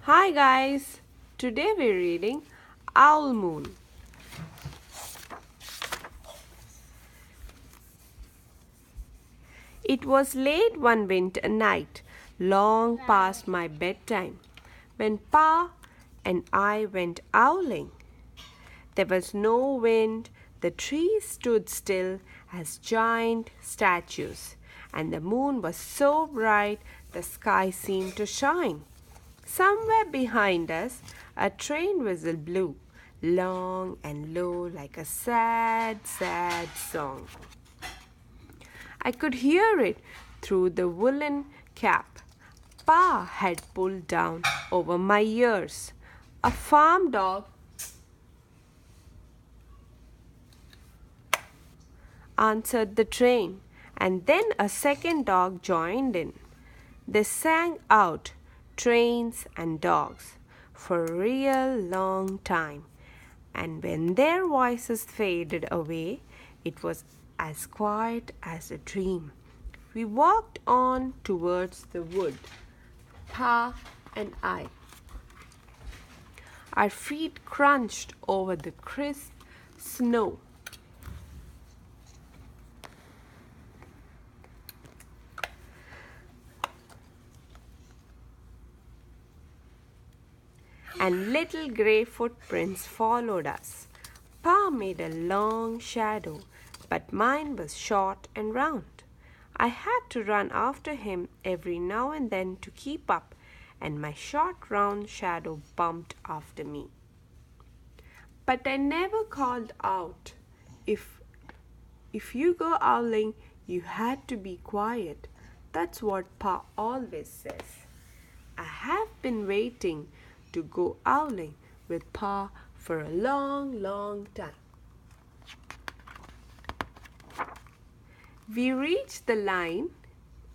Hi guys, today we're reading Owl Moon. It was late one winter night, long past my bedtime, when Pa and I went owling. There was no wind, the trees stood still as giant statues, and the moon was so bright the sky seemed to shine. Somewhere behind us, a train whistle blew, long and low like a sad, sad song. I could hear it through the woolen cap Pa had pulled down over my ears. A farm dog answered the train, and then a second dog joined in. They sang out trains and dogs for a real long time, and when their voices faded away, it was as quiet as a dream. We walked on towards the wood, Pa and I. Our feet crunched over the crisp snow. And little gray footprints followed us. Pa made a long shadow, but mine was short and round. I had to run after him every now and then to keep up, and my short round shadow bumped after me. But I never called out. If you go owling, you had to be quiet. That's what Pa always says. I have been waiting to go owling with Pa for a long, long time. We reached the line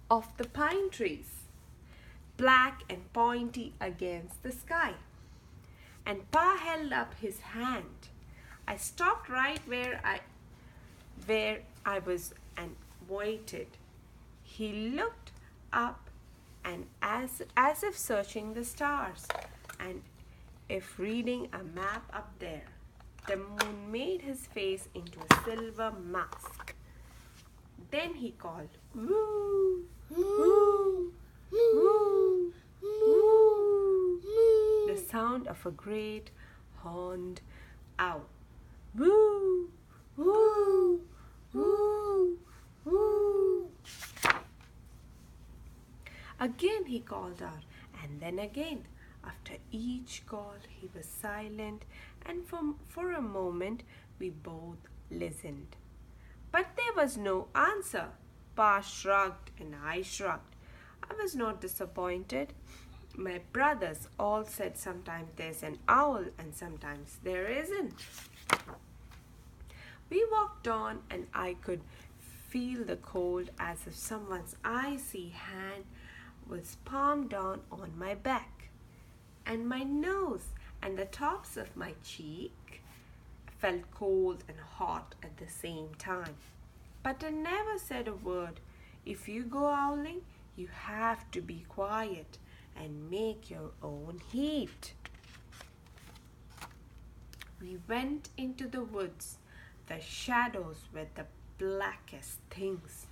of the pine trees, black and pointy against the sky, and Pa held up his hand. I stopped right where I was and waited. He looked up and as if searching the stars and if reading a map up there. The moon made his face into a silver mask. Then he called, "Woo! Woo! Woo! Woo!" The sound of a great horned owl. Woo! Woo! Woo! Woo! Again he called out, and then again. After each call, he was silent, and for a moment we both listened. But there was no answer. Pa shrugged, and I shrugged. I was not disappointed. My brothers all said sometimes there's an owl, and sometimes there isn't. We walked on, and I could feel the cold as if someone's icy hand was palm down on my back. And my nose and the tops of my cheek felt cold and hot at the same time. But I never said a word. If you go owling, you have to be quiet and make your own heat. We went into the woods. The shadows were the blackest things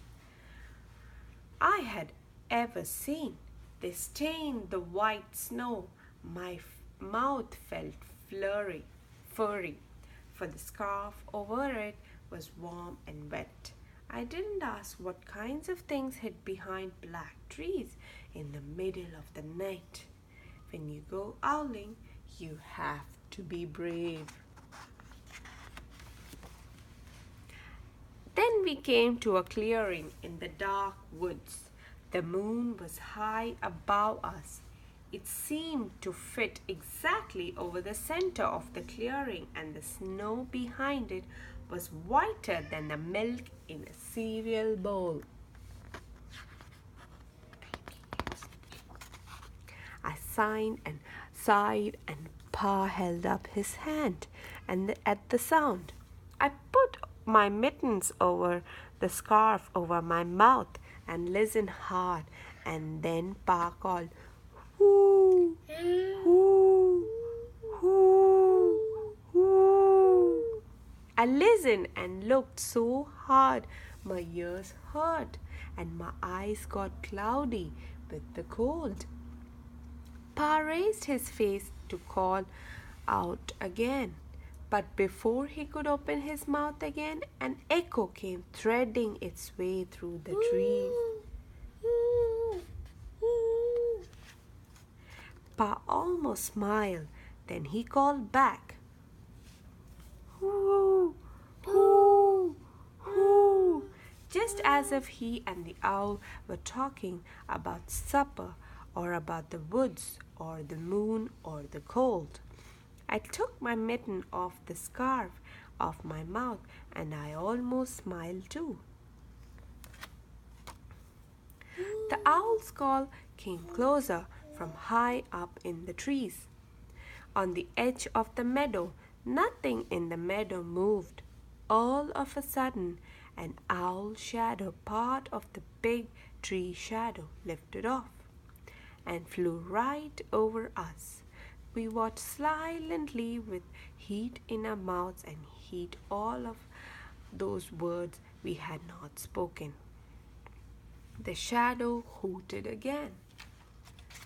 I had ever seen. They stained the white snow. My mouth felt furry, for the scarf over it was warm and wet. I didn't ask what kinds of things hid behind black trees in the middle of the night. When you go owling, you have to be brave. Then we came to a clearing in the dark woods. The moon was high above us. It seemed to fit exactly over the center of the clearing, and the snow behind it was whiter than the milk in a cereal bowl. I sighed, and Pa held up his hand, and at the sound, I put my mittens over the scarf over my mouth and listened hard, and then Pa called, "Whoo! Whoo!" I listened and looked so hard my ears hurt and my eyes got cloudy with the cold. Pa raised his face to call out again. But before he could open his mouth again, an echo came threading its way through the trees. Pa almost smiled. Then he called back, "Hoo, hoo, hoo," just as if he and the owl were talking about supper or about the woods or the moon or the cold. I took my mitten off the scarf off my mouth and I almost smiled too. The owl's call came closer from high up in the trees. On the edge of the meadow, nothing in the meadow moved. All of a sudden, an owl shadow, part of the big tree shadow, lifted off and flew right over us. We watched silently with heat in our mouths and heat all of those words we had not spoken. The shadow hooted again.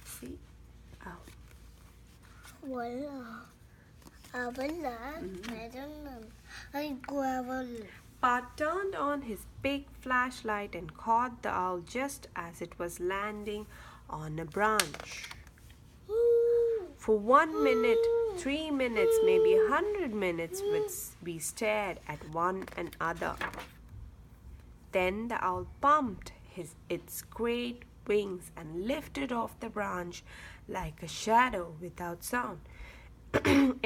See? Oh. Wala. Wala. Meron na. Ay, guwawal. Pa turned on his big flashlight and caught the owl just as it was landing on a branch. For 1 minute, 3 minutes, maybe 100 minutes, we stared at one another. Then the owl pumped its great wings and lifted off the branch like a shadow without sound.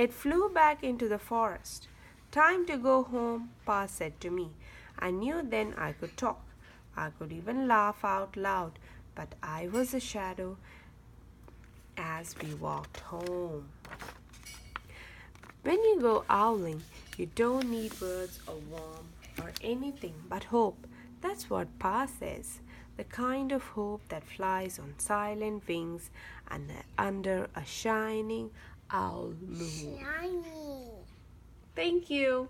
It flew back into the forest. "Time to go home," Pa said to me. I knew then I could talk. I could even laugh out loud, but I was a shadow as we walked home. When you go owling, you don't need words or warmth or anything but hope. That's what Pa says. The kind of hope that flies on silent wings and under a shining owl moon. Shiny. Thank you.